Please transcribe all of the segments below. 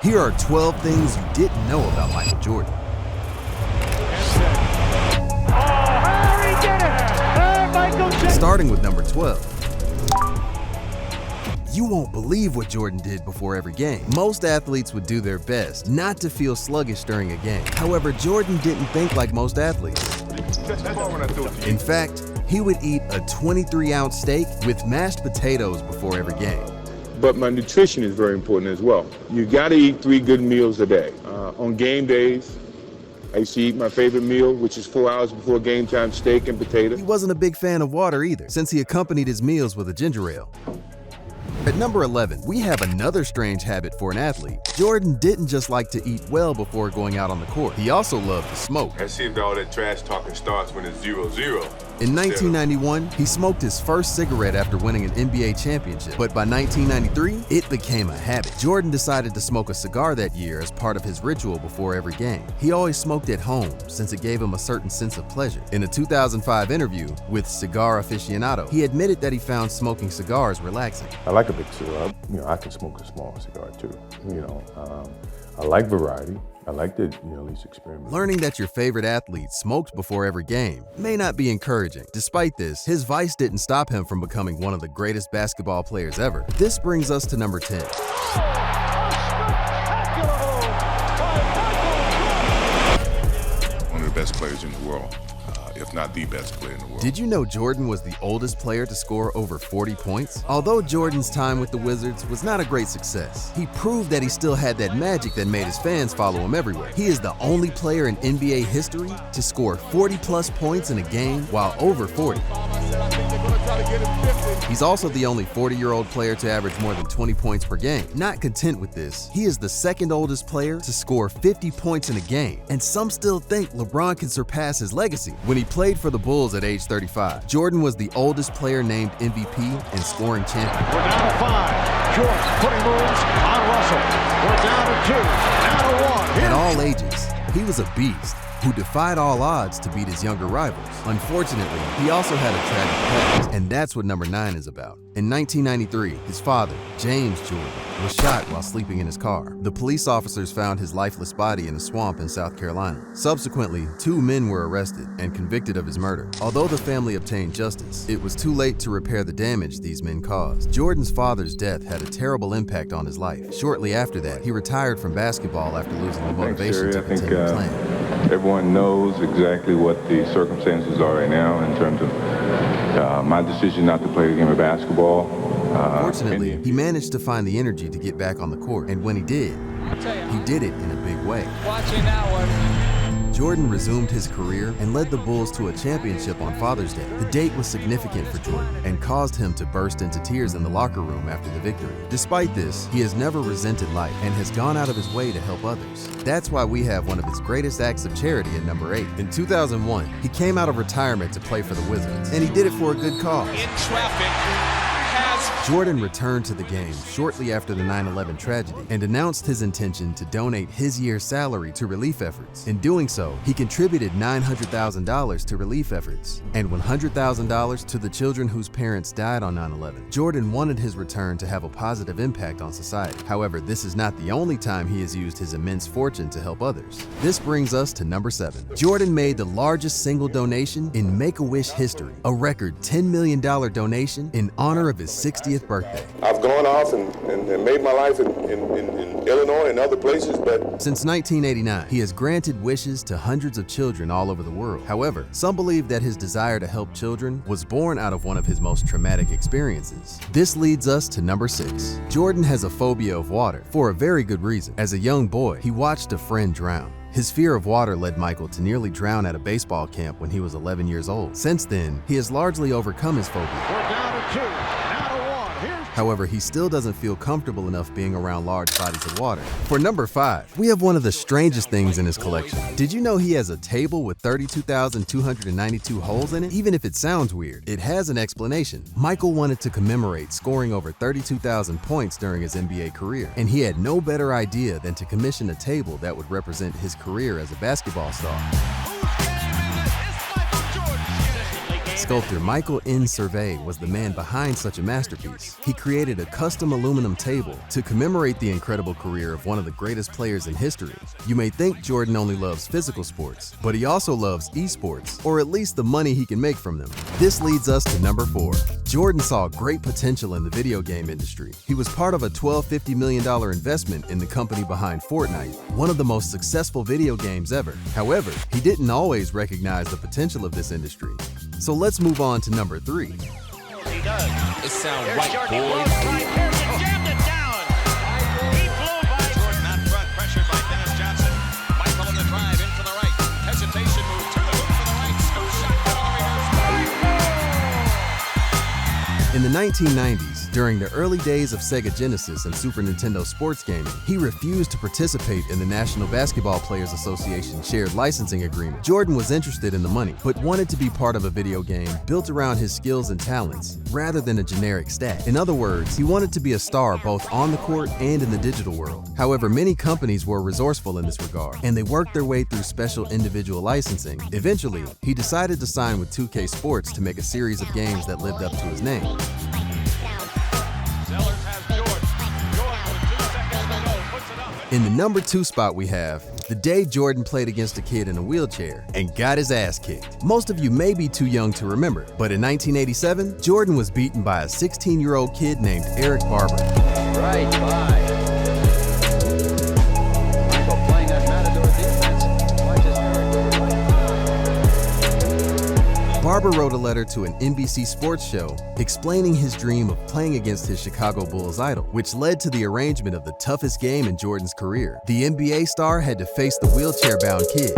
Here are 12 things you didn't know about Michael Jordan. Starting with number 12. You won't believe what Jordan did before every game. Most athletes would do their best not to feel sluggish during a game. However, Jordan didn't think like most athletes. In fact, he would eat a 23-ounce steak with mashed potatoes before every game. But my nutrition is very important as well. You got to eat 3 good meals a day. On game days, I used to eat my favorite meal, which is 4 hours before game time, steak and potato. He wasn't a big fan of water either, since he accompanied his meals with a ginger ale. At number 11, we have another strange habit for an athlete. Jordan didn't just like to eat well before going out on the court. He also loved to smoke. Let's see if all that trash talking starts when it's 0-0. In 1991, he smoked his first cigarette after winning an NBA championship. But by 1993, it became a habit. Jordan decided to smoke a cigar that year as part of his ritual before every game. He always smoked at home since it gave him a certain sense of pleasure. In a 2005 interview with Cigar Aficionado, he admitted that he found smoking cigars relaxing. I like a big cigar. I can smoke a small cigar too. I like variety. I like to at least experiment. Learning that your favorite athlete smoked before every game may not be encouraging. Despite this, his vice didn't stop him from becoming one of the greatest basketball players ever. This brings us to number 10. One of the best players in the world. If not the best player in the world. Did you know Jordan was the oldest player to score over 40 points? Although Jordan's time with the Wizards was not a great success, he proved that he still had that magic that made his fans follow him everywhere. He is the only player in NBA history to score 40-plus points in a game while over 40. He's also the only 40-year-old player to average more than 20 points per game. Not content with this, he is the second oldest player to score 50 points in a game, and some still think LeBron can surpass his legacy. When he played for the Bulls at age 35, Jordan was the oldest player named MVP and scoring champion. We're down to 5. Jordan putting moves on Russell. We're down to 2. Now to 1. At all ages, he was a beast who defied all odds to beat his younger rivals. Unfortunately, he also had a tragic past, and that's what number 9 is about. In 1993, his father, James Jordan, was shot while sleeping in his car. The police officers found his lifeless body in a swamp in South Carolina. Subsequently, 2 men were arrested and convicted of his murder. Although the family obtained justice, it was too late to repair the damage these men caused. Jordan's father's death had a terrible impact on his life. Shortly after that, he retired from basketball after losing the motivation to continue playing. Everyone knows exactly what the circumstances are right now in terms of my decision not to play the game of basketball. Fortunately, he managed to find the energy to get back on the court, and when he did it in a big way. Watching that one. Jordan resumed his career and led the Bulls to a championship on Father's Day. The date was significant for Jordan and caused him to burst into tears in the locker room after the victory. Despite this, he has never resented life and has gone out of his way to help others. That's why we have one of his greatest acts of charity at number 8. In 2001, he came out of retirement to play for the Wizards, and he did it for a good cause. In traffic. Jordan returned to the game shortly after the 9/11 tragedy and announced his intention to donate his year's salary to relief efforts. In doing so, he contributed $900,000 to relief efforts and $100,000 to the children whose parents died on 9/11. Jordan wanted his return to have a positive impact on society. However, this is not the only time he has used his immense fortune to help others. This brings us to number 7. Jordan made the largest single donation in Make-A-Wish history, a record $10 million donation in honor of his 60th birthday. I've gone off and made my life in Illinois and other places, but since 1989, he has granted wishes to hundreds of children all over the world. However, some believe that his desire to help children was born out of one of his most traumatic experiences. This leads us to number 6. Jordan has a phobia of water for a very good reason. As a young boy, he watched a friend drown. His fear of water led Michael to nearly drown at a baseball camp when he was 11 years old. Since then, he has largely overcome his phobia. We're down to 2. Now to 1. However, he still doesn't feel comfortable enough being around large bodies of water. For number 5, we have one of the strangest things in his collection. Did you know he has a table with 32,292 holes in it? Even if it sounds weird, it has an explanation. Michael wanted to commemorate scoring over 32,000 points during his NBA career, and he had no better idea than to commission a table that would represent his career as a basketball star. Sculptor Michael N. Survey was the man behind such a masterpiece. He created a custom aluminum table to commemorate the incredible career of one of the greatest players in history. You may think Jordan only loves physical sports, but he also loves esports, or at least the money he can make from them. This leads us to number 4. Jordan saw great potential in the video game industry. He was part of a $50 million investment in the company behind Fortnite, one of the most successful video games ever. However, he didn't always recognize the potential of this industry. So let's move on to number 3. He does. It sounds right, Jordan boys. blows right here. He jammed it down. He blew by Jordan out front, pressured by Dennis Johnson. Michael in the drive, in for the right. Hesitation move to the hoop for the right. Scoop shot on the reverse. In the 1990s, during the early days of Sega Genesis and Super Nintendo sports gaming, he refused to participate in the National Basketball Players Association shared licensing agreement. Jordan was interested in the money, but wanted to be part of a video game built around his skills and talents, rather than a generic stat. In other words, he wanted to be a star both on the court and in the digital world. However, many companies were resourceful in this regard, and they worked their way through special individual licensing. Eventually, he decided to sign with 2K Sports to make a series of games that lived up to his name. In the number 2 spot we have the day Jordan played against a kid in a wheelchair and got his ass kicked. Most of you may be too young to remember, but in 1987, Jordan was beaten by a 16-year-old kid named Eric Barber. Right by. Michael playing that matador defense. Watch his Barber wrote a letter to an NBC Sports show explaining his dream of playing against his Chicago Bulls idol, which led to the arrangement of the toughest game in Jordan's career. The NBA star had to face the wheelchair-bound kid.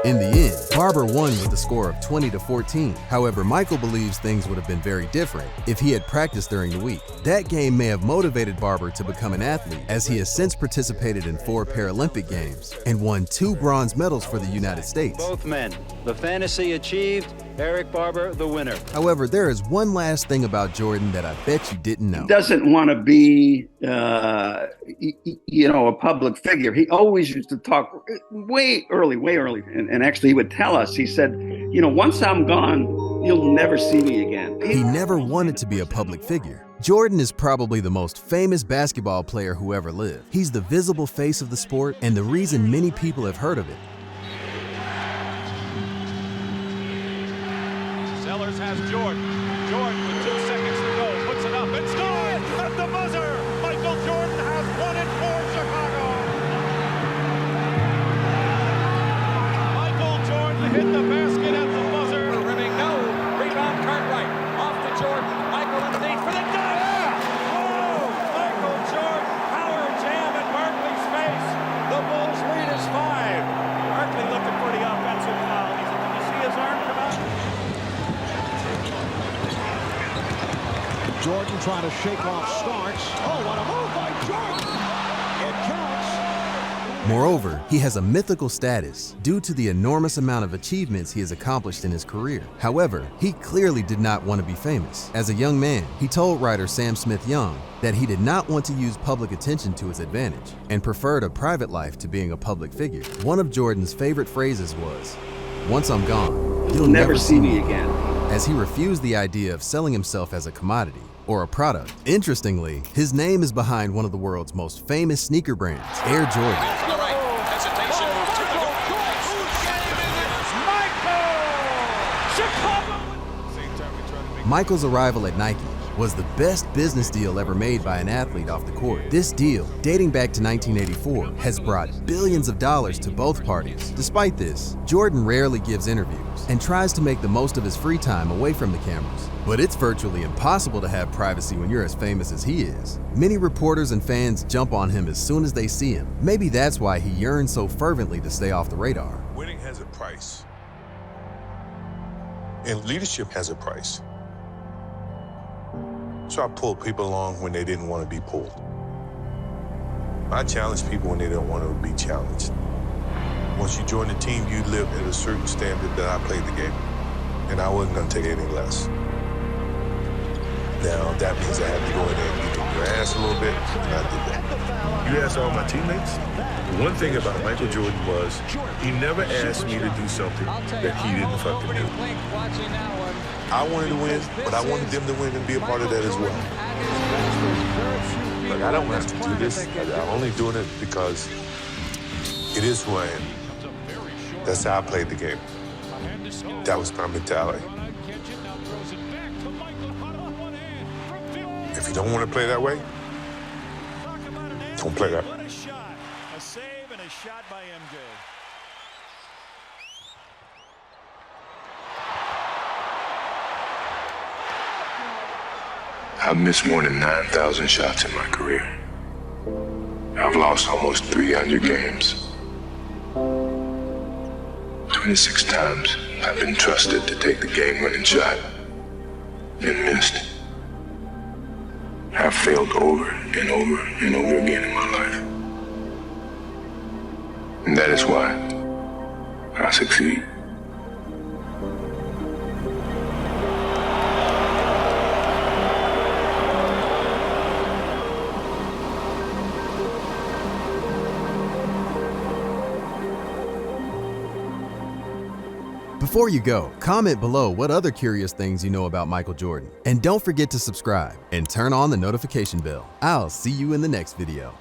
In the end, Barber won with a score of 20-14. However, Michael believes things would have been very different if he had practiced during the week. That game may have motivated Barber to become an athlete, as he has since participated in 4 Paralympic Games and won 2 bronze medals for the United States. Both men. The fantasy achieved. Eric Barber, the winner. However, there is one last thing about Jordan that I bet you didn't know. He doesn't want to be, a public figure. He always used to talk way early. And actually, he would tell us, he said, once I'm gone, you'll never see me again. He never wanted to be a public figure. Jordan is probably the most famous basketball player who ever lived. He's the visible face of the sport and the reason many people have heard of it. Sellers has Jordan. Jordan with 2 seconds to go. Puts it up and scores at the buzzer. Michael Jordan has won it for Chicago. Michael Jordan hit the basket at the buzzer. Rimming, no. Rebound, Cartwright. Off to Jordan. Michael underneath for the dunk. Oh! Michael Jordan, power jam at Barkley's face. The Bulls lead is 5. Barkley looking for the offensive foul. Did you see his arm come out? Jordan trying to shake off Starks. Oh, what a move by Jordan! It counts. Moreover, he has a mythical status due to the enormous amount of achievements he has accomplished in his career. However, he clearly did not want to be famous. As a young man, he told writer Sam Smith-Young that he did not want to use public attention to his advantage and preferred a private life to being a public figure. One of Jordan's favorite phrases was, "Once I'm gone, you'll never see me again," as he refused the idea of selling himself as a commodity or a product. Interestingly, his name is behind one of the world's most famous sneaker brands, Air Jordan. Michael's arrival at Nike was the best business deal ever made by an athlete off the court. This deal, dating back to 1984, has brought billions of dollars to both parties. Despite this, Jordan rarely gives interviews and tries to make the most of his free time away from the cameras. But it's virtually impossible to have privacy when you're as famous as he is. Many reporters and fans jump on him as soon as they see him. Maybe that's why he yearns so fervently to stay off the radar. Winning has a price. And leadership has a price. So I pull people along when they didn't want to be pulled. I challenge people when they don't want to be challenged. Once you join the team, you live at a certain standard that I played the game, and I wasn't going to take any less. Now, that means I had to go in there and get the grass a little bit, and I did that. You ask all my teammates, one thing about Michael Jordan was he never asked me to do something that he didn't fucking do. I wanted to win, but I wanted them to win and be a part of that as well. Like, I don't have to do this. I'm only doing it because it is who I am. That's how I played the game. That was my mentality. If you don't want to play that way, don't play that way. A save and a shot by MJ. I've missed more than 9,000 shots in my career. I've lost almost 300 games. 26 times I've been trusted to take the game-winning shot and missed. I've failed over and over and over again in my life. And that is why I succeed. Before you go, comment below what other curious things you know about Michael Jordan. And don't forget to subscribe and turn on the notification bell. I'll see you in the next video.